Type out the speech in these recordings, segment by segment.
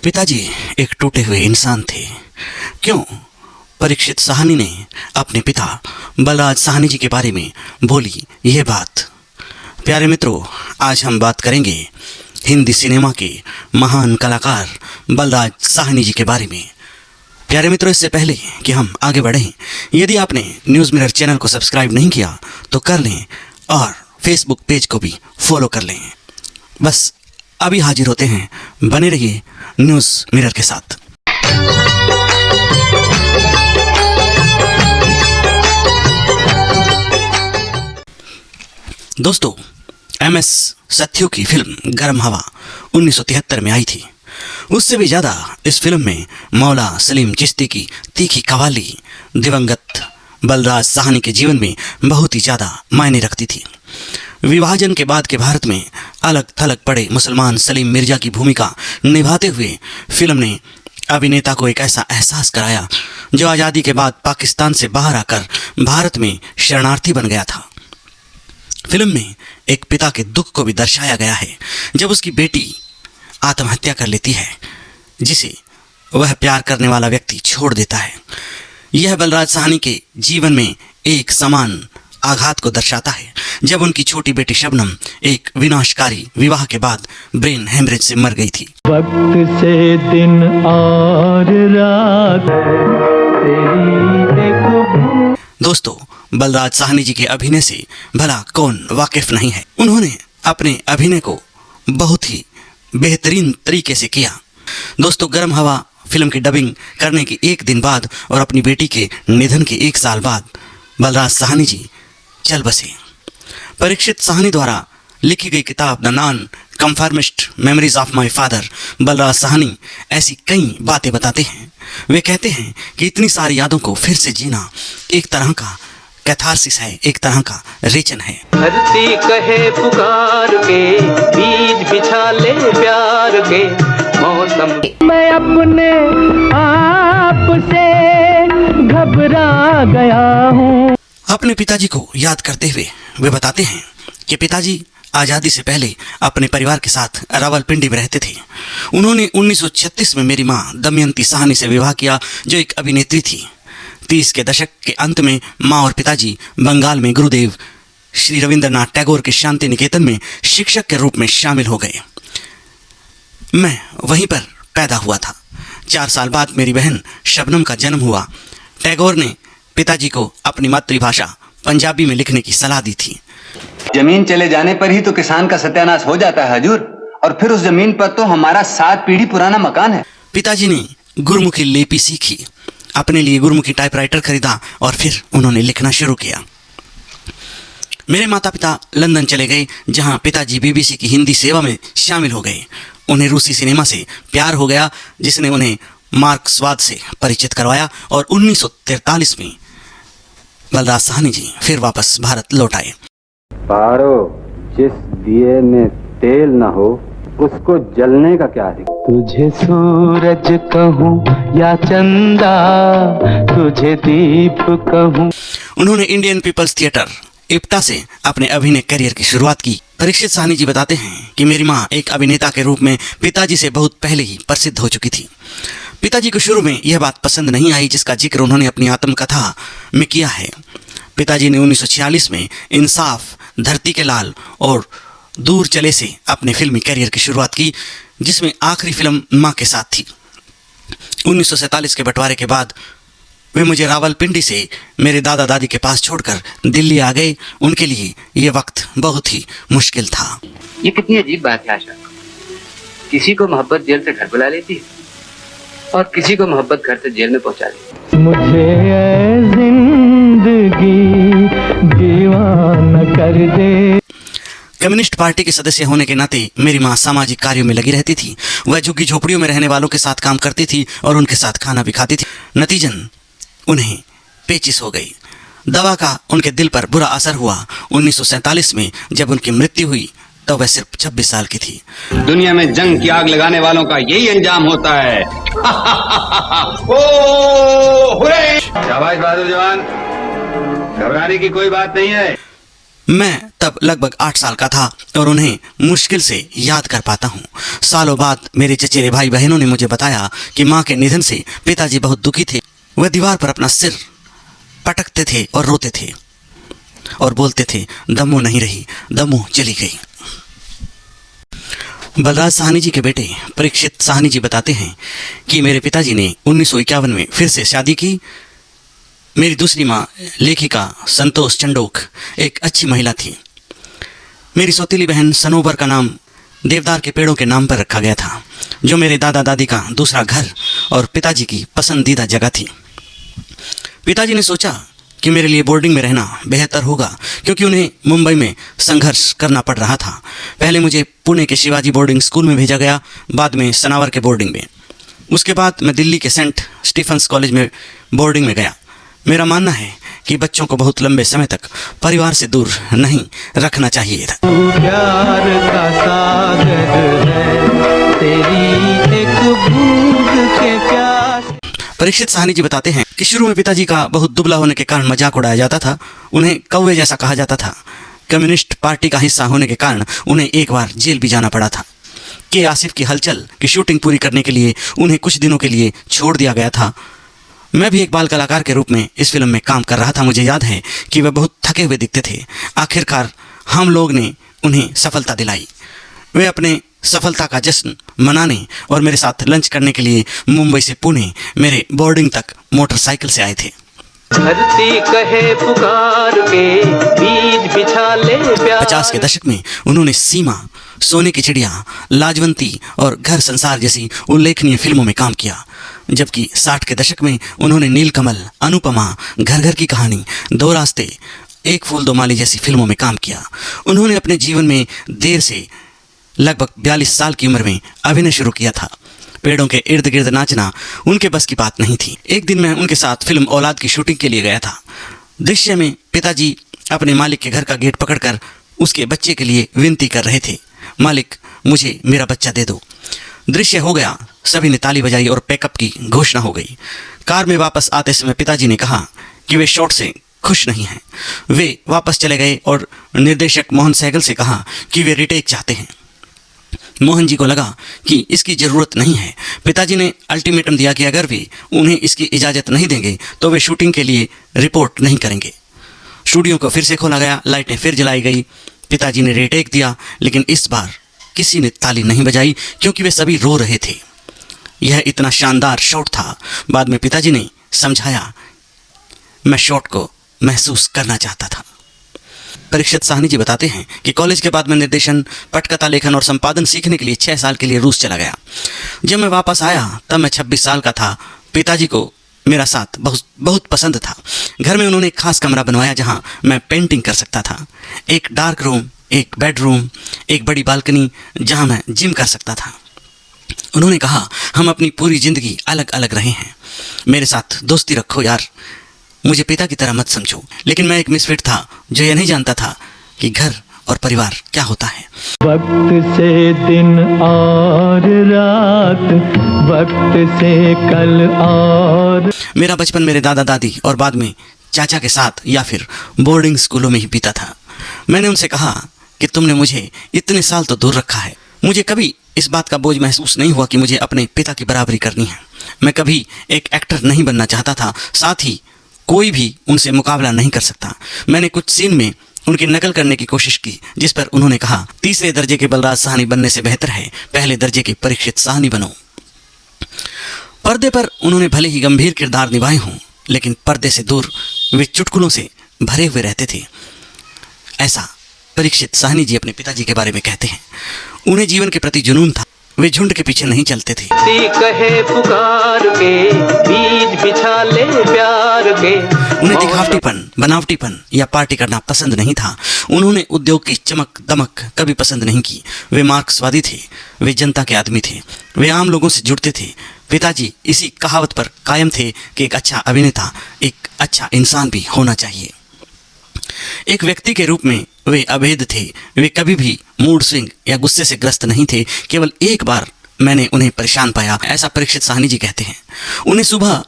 पिताजी एक टूटे हुए इंसान थे। क्यों परीक्षित साहनी ने अपने पिता बलराज साहनी जी के बारे में बोली यह बात? प्यारे मित्रों, आज हम बात करेंगे हिंदी सिनेमा के महान कलाकार बलराज साहनी जी के बारे में। प्यारे मित्रों, इससे पहले कि हम आगे बढ़ें, यदि आपने न्यूज़ मिरर चैनल को सब्सक्राइब नहीं किया तो कर लें और फेसबुक पेज को भी फॉलो कर लें। बस अभी हाजिर होते हैं, बने रहिए न्यूज़ मिरर के साथ। दोस्तों, MS सत्यू की फिल्म गर्म हवा 1973 में आई थी। उससे भी ज़्यादा इस फिल्म में मौला सलीम चिश्ती की तीखी कव्वाली दिवंगत बलराज साहनी के जीवन में बहुत ही ज़्यादा मायने रखती थी। विभाजन के बाद के भारत में अलग थलग पड़े मुसलमान सलीम मिर्जा की भूमिका निभाते हुए फिल्म ने अभिनेता को एक ऐसा एहसास कराया जो आज़ादी के बाद पाकिस्तान से बाहर आकर भारत में शरणार्थी बन गया था। फिल्म में एक पिता के दुख को भी दर्शाया गया है जब उसकी बेटी आत्महत्या कर लेती है, जिसे वह प्यार करने वाला व्यक्ति छोड़ देता है। यह बलराज साहनी के जीवन में एक समान आघात को दर्शाता है जब उनकी छोटी बेटी शबनम एक विनाशकारी विवाह के बाद ब्रेन हेमरेज से मर गई थी। वक्त से दिन और रात दोस्तों, बलराज साहनी जी के अभिनय से भला कौन वाकिफ नहीं है। उन्होंने अपने अभिनय को बहुत ही बेहतरीन तरीके से किया। दोस्तों, गर्म हवा फिल्म की डबिंग करने के एक दिन बाद और अपनी बेटी के निधन के एक साल बाद बलराज साहनी जी चल बसे। परीक्षित साहनी द्वारा लिखी गई किताब the non conformist memories of my father Balraj Sahni ऐसी कई बातें बताते हैं। वे कहते हैं कि इतनी सारी यादों को फिर से जीना एक तरह का कैथारसिस है, एक तरह का रेचन है। धरती कहे पुकार के, बीज बिछा ले प्यार के मौसम। मैं अपने आप से घबरा गया हूँ। अपने पिताजी को याद करते हुए वे बताते हैं कि पिताजी आज़ादी से पहले अपने परिवार के साथ रावलपिंडी में रहते थे। उन्होंने 1936 में मेरी माँ दमयंती साहनी से विवाह किया, जो एक अभिनेत्री थी। 30 के दशक के अंत में माँ और पिताजी बंगाल में गुरुदेव श्री रविंद्रनाथ टैगोर के शांति निकेतन में शिक्षक के रूप में शामिल हो गए। मैं वहीं पर पैदा हुआ था। 4 साल बाद मेरी बहन शबनम का जन्म हुआ। टैगोर ने पिताजी को अपनी मातृभाषा पंजाबी में लिखने की सलाह दी थी। जमीन चले जाने पर ही तो किसान का सत्यानाश हो जाता है हजूर, और फिर उस जमीन पर तो हमारा 7 पीढ़ी पुराना मकान है। पिताजी ने गुरमुखी लिपि सीखी, अपने लिए गुरमुखी टाइपराइटर खरीदा और फिर उन्होंने लिखना शुरू किया। मेरे माता पिता लंदन चले गए, जहां पिताजी BBC की हिंदी सेवा में शामिल हो गए। उन्हें रूसी सिनेमा से प्यार हो गया, जिसने उन्हें मार्क्सवाद से परिचित करवाया और 1943 में बलराज साहनी जी फिर वापस भारत लौट आए। पारो, जिस दिए में तेल न हो उसको जलने का क्या अधिकार। तुझे सूरज कहूँ या चंदा, तुझे दीप कहूँ। उन्होंने इंडियन पीपल्स थिएटर इप्टा से अपने अभिनय करियर की शुरुआत की। परीक्षित साहनी जी बताते हैं कि मेरी माँ एक अभिनेता के रूप में पिताजी से बहुत पहले ही प्रसिद्ध हो चुकी थी। पिताजी को शुरू में यह बात पसंद नहीं आई, जिसका जिक्र उन्होंने अपनी आत्मकथा में किया है। पिताजी ने 1946 में इंसाफ, धरती के लाल और दूर चले से अपने फिल्मी करियर की शुरुआत की, जिसमें आखिरी फिल्म माँ के साथ थी। 1947 के बंटवारे के बाद वे मुझे रावलपिंडी से मेरे दादा दादी के पास छोड़कर दिल्ली आ गए। उनके लिए ये वक्त बहुत ही मुश्किल था। ये कितनी अजीब बात है आशा, किसी को मोहब्बत जेल से घर बुला लेती है और किसी को मोहब्बत घर से जेल में पहुंचा देती। मुझे जिंदगी दीवाना कर दे। कम्युनिस्ट पार्टी के सदस्य होने के नाते मेरी माँ सामाजिक कार्यों में लगी रहती थी। वह झुग्गी झोपड़ियों में रहने वालों के साथ काम करती थी और उनके साथ खाना भी खाती थी। नतीजन उन्हें पेचिश हो गई। दवा का उनके दिल पर बुरा असर हुआ। 1947 में जब उनकी मृत्यु हुई तो वह सिर्फ 26 साल की थी। दुनिया में जंग की आग लगाने वालों का यही अंजाम होता है। ओ हुर्रे! शाबाश बहादुर जवान, घबराने की कोई बात नहीं है। मैं तब लगभग 8 साल का था और उन्हें मुश्किल से याद कर पाता हूँ। सालों बाद मेरे चचेरे भाई बहनों ने मुझे बताया कि माँ के निधन से पिताजी बहुत दुखी थे। वह दीवार पर अपना सिर पटकते थे और रोते थे और बोलते थे, दमो नहीं रही, दमो चली गई। बलराज साहनी जी के बेटे परीक्षित साहनी जी बताते हैं कि मेरे पिताजी ने 1951 में फिर से शादी की। मेरी दूसरी माँ लेखिका संतोष चंडोक एक अच्छी महिला थी। मेरी सौतीली बहन सनोबर का नाम देवदार के पेड़ों के नाम पर रखा गया था, जो मेरे दादा दादी का दूसरा घर और पिताजी की पसंदीदा जगह थी। पिताजी ने सोचा कि मेरे लिए बोर्डिंग में रहना बेहतर होगा, क्योंकि उन्हें मुंबई में संघर्ष करना पड़ रहा था। पहले मुझे पुणे के शिवाजी बोर्डिंग स्कूल में भेजा गया, बाद में सनावर के बोर्डिंग में। उसके बाद मैं दिल्ली के सेंट स्टीफन्स कॉलेज में बोर्डिंग में गया। मेरा मानना है कि बच्चों को बहुत लंबे समय तक परिवार से दूर नहीं रखना चाहिए था। प्यार का सागर है, तेरी एक बूंद के प्यास। परीक्षित साहनी जी बताते हैं कि शुरू में पिताजी का बहुत दुबला होने के कारण मजाक उड़ाया जाता था। उन्हें कौवे जैसा कहा जाता था। कम्युनिस्ट पार्टी का हिस्सा होने के कारण उन्हें एक बार जेल भी जाना पड़ा था। के आसिफ की हलचल की शूटिंग पूरी करने के लिए उन्हें कुछ दिनों के लिए छोड़ दिया गया था। मैं भी एक बाल कलाकार के रूप में इस फिल्म में काम कर रहा था। मुझे याद है कि वे बहुत थके हुए दिखते थे। आखिरकार हम लोग ने उन्हें सफलता दिलाई। वे अपने सफलता का जश्न मनाने और मेरे साथ लंच करने के लिए मुंबई से पुणे मेरे बोर्डिंग तक मोटरसाइकिल से आए थे। धरती कहे पुकार के बीज बिछा ले प्यार। 50 के दशक में उन्होंने सीमा, सोने की चिड़िया, लाजवंती और घर संसार जैसी उल्लेखनीय फिल्मों में काम किया, जबकि 60 के दशक में उन्होंने नीलकमल, अनुपमा, घर घर की कहानी, दो रास्ते, एक फूल दो माली जैसी फिल्मों में काम किया। उन्होंने अपने जीवन में देर से लगभग 42 साल की उम्र में अभिनय शुरू किया था। पेड़ों के इर्द गिर्द नाचना उनके बस की बात नहीं थी। एक दिन मैं उनके साथ फिल्म औलाद की शूटिंग के लिए गया था। दृश्य में पिताजी अपने मालिक के घर का गेट पकड़कर उसके बच्चे के लिए विनती कर रहे थे, मालिक मुझे मेरा बच्चा दे दो। दृश्य हो गया, सभी ने ताली बजाई और पैकअप की घोषणा हो गई। कार में वापस आते समय पिताजी ने कहा कि वे शॉट से खुश नहीं हैं। वे वापस चले गए और निर्देशक मोहन सहगल से कहा कि वे रिटेक चाहते हैं। मोहन जी को लगा कि इसकी ज़रूरत नहीं है। पिताजी ने अल्टीमेटम दिया कि अगर वे उन्हें इसकी इजाज़त नहीं देंगे तो वे शूटिंग के लिए रिपोर्ट नहीं करेंगे। स्टूडियो को फिर से खोला गया, लाइटें फिर जलाई गई। पिताजी ने रिटेक दिया, लेकिन इस बार किसी ने ताली नहीं बजाई क्योंकि वे सभी रो रहे थे। यह इतना शानदार शॉट था। बाद में पिताजी ने समझाया, मैं शॉट को महसूस करना चाहता था। परीक्षित साहनी जी बताते हैं कि कॉलेज के बाद मैं निर्देशन, पटकथा लेखन और संपादन सीखने के लिए 6 साल के लिए रूस चला गया। जब मैं वापस आया तब मैं 26 साल का था। पिताजी को मेरा साथ बहुत पसंद था। घर में उन्होंने एक खास कमरा बनवाया जहां मैं पेंटिंग कर सकता था। एक डार्क रूम, एक बेडरूम, एक बड़ी बालकनी जहां मैं जिम कर सकता था। उन्होंने कहा, हम अपनी पूरी जिंदगी अलग अलग रहे हैं, मेरे साथ दोस्ती रखो यार, मुझे पिता की तरह मत समझो। लेकिन मैं एक मिसफिट था जो यह नहीं जानता था कि घर और परिवार क्या होता है। वक्त से दिन और रात, वक्त से कल और। मेरा बचपन मेरे दादा दादी और बाद में चाचा के साथ या फिर बोर्डिंग स्कूलों में ही बीता था। मैंने उनसे कहा कि तुमने मुझे इतने साल तो दूर रखा है। मुझे कभी इस बात का बोझ महसूस नहीं हुआ कि मुझे अपने पिता की बराबरी करनी है। मैं कभी एक एक्टर नहीं बनना चाहता था, साथ ही कोई भी उनसे मुकाबला नहीं कर सकता। मैंने कुछ सीन में उनकी नकल करने की कोशिश की, जिस पर उन्होंने कहा, तीसरे दर्जे के बलराज साहनी बनने से बेहतर है पहले दर्जे के परीक्षित साहनी बनो। पर्दे पर उन्होंने भले ही गंभीर किरदार निभाए हों, लेकिन पर्दे से दूर वे चुटकुलों से भरे हुए रहते थे। ऐसा परीक्षित साहनी जी अपने पिताजी के बारे में कहते हैं। उन्हें जीवन के प्रति जुनून था। वे झुंड के पीछे नहीं चलते थे। कहे पुकार के बीज बिछा ले प्यार के। उन्हें दिखावटीपन, बनावटीपन या पार्टी करना पसंद नहीं था। उन्होंने उद्योग की चमक दमक कभी पसंद नहीं की। वे मार्क्सवादी थे, वे जनता के आदमी थे, वे आम लोगों से जुड़ते थे। पिताजी इसी कहावत पर कायम थे कि एक अच्छा अभिनेता एक अच्छा इंसान भी होना चाहिए। एक व्यक्ति के रूप में वे अभेद थे। वे कभी भी मूड स्विंग या गुस्से से ग्रस्त नहीं थे। केवल एक बार मैंने उन्हें परेशान पाया, ऐसा परीक्षित साहनी जी कहते हैं। उन्हें सुबह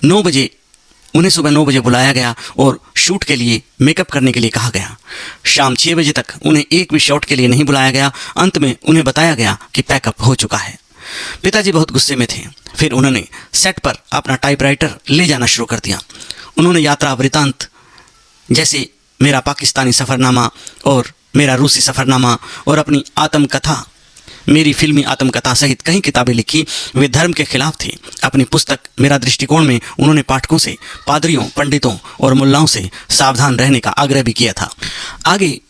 9 बजे उन्हें सुबह 9 बजे बुलाया गया और शूट के लिए मेकअप करने के लिए कहा गया। शाम 6 बजे तक उन्हें एक भी शॉट के लिए नहीं बुलाया गया। अंत में उन्हें बताया गया कि पैकअप हो चुका है। पिताजी बहुत गुस्से में थे। फिर उन्होंने सेट पर अपना टाइपराइटर ले जाना शुरू कर दिया। उन्होंने यात्रा वृतांत जैसे मेरा पाकिस्तानी सफ़रनामा और मेरा रूसी सफ़रनामा और अपनी आत्मकथा, मेरी फिल्मी आत्मकथा सहित कई किताबें लिखी। वे धर्म के खिलाफ थे। अपनी पुस्तक मेरा दृष्टिकोण में उन्होंने पाठकों से, पादरियों, पंडितों और मुल्लाओं से सावधान रहने का आग्रह भी किया था। आगे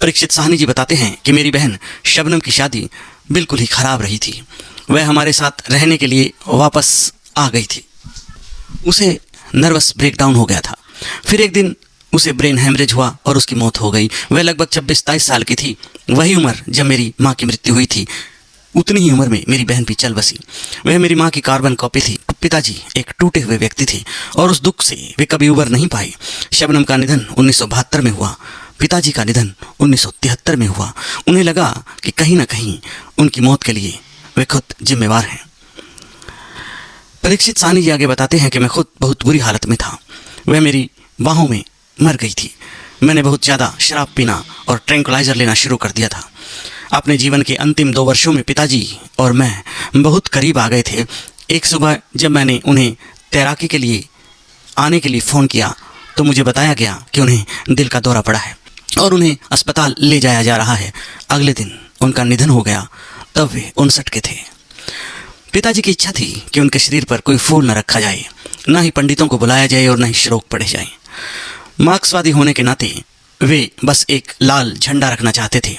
परीक्षित साहनी जी बताते हैं कि मेरी बहन शबनम की शादी बिल्कुल ही ख़राब रही थी। वह हमारे साथ रहने के लिए वापस आ गई थी। उसे नर्वस ब्रेकडाउन हो गया था। फिर एक दिन उसे ब्रेन हैमरेज हुआ और उसकी मौत हो गई। वह लगभग 26-27 साल की थी। वही उम्र जब मेरी माँ की मृत्यु हुई थी, उतनी ही उम्र में मेरी बहन भी चल बसी। वह मेरी माँ की कार्बन कॉपी थी। पिताजी एक टूटे हुए व्यक्ति थे और उस दुख से वे कभी उबर नहीं पाए। शबनम का निधन 1972 में हुआ। पिताजी का निधन 1973 में हुआ। उन्हें लगा कि कहीं ना कहीं उनकी मौत के लिए वे खुद जिम्मेवार हैं। परीक्षित साहनी जी आगे बताते हैं कि मैं खुद बहुत बुरी हालत में था। वह मेरी बाहों में मर गई थी। मैंने बहुत ज़्यादा शराब पीना और ट्रैंकुलाइजर लेना शुरू कर दिया था। अपने जीवन के अंतिम 2 वर्षों में पिताजी और मैं बहुत करीब आ गए थे। एक सुबह जब मैंने उन्हें तैराकी के लिए आने के लिए फ़ोन किया तो मुझे बताया गया कि उन्हें दिल का दौरा पड़ा है और उन्हें अस्पताल ले जाया जा रहा है। अगले दिन उनका निधन हो गया। तब वे 59 के थे। पिताजी की इच्छा थी कि उनके शरीर पर कोई फूल न रखा जाए, न ही पंडितों को बुलाया जाए और न ही श्लोक पढ़े जाए। मार्क्सवादी होने के नाते वे बस एक लाल झंडा रखना चाहते थे।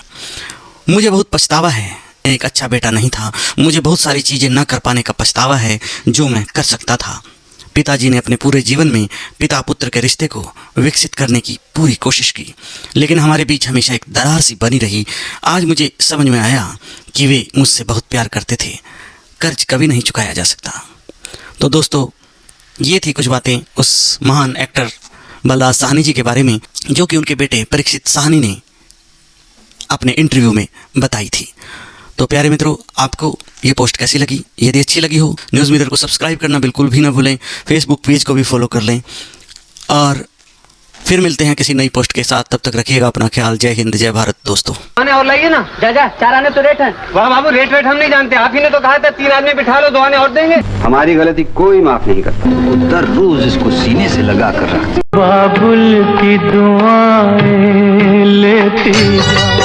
मुझे बहुत पछतावा है, एक अच्छा बेटा नहीं था। मुझे बहुत सारी चीज़ें न कर पाने का पछतावा है जो मैं कर सकता था। पिताजी ने अपने पूरे जीवन में पिता पुत्र के रिश्ते को विकसित करने की पूरी कोशिश की, लेकिन हमारे बीच हमेशा एक दरार सी बनी रही। आज मुझे समझ में आया कि वे मुझसे बहुत प्यार करते थे। कर्ज कभी नहीं चुकाया जा सकता। तो दोस्तों, ये थी कुछ बातें उस महान एक्टर बलराज साहनी जी के बारे में, जो कि उनके बेटे परीक्षित साहनी ने अपने इंटरव्यू में बताई थी। तो प्यारे मित्रों, आपको ये पोस्ट कैसी लगी? यदि अच्छी लगी हो, न्यूज़ मीटर को सब्सक्राइब करना बिल्कुल भी ना भूलें। फेसबुक पेज को भी फॉलो कर लें और फिर मिलते हैं किसी नई पोस्ट के साथ। तब तक रखिएगा अपना ख्याल। जय हिंद, जय भारत दोस्तों। आने और लाइए ना। जा 4 आने तो रेट है। वाह बाबू, रेट वेट हम नहीं जानते। आप ही ने तो कहा था 3 आदमी बिठा लो, 2 आने और देंगे। हमारी गलती कोई माफ नहीं करता। दर रोज इसको सीने से लगा कर रखते। बाबुल की दुआएं लेती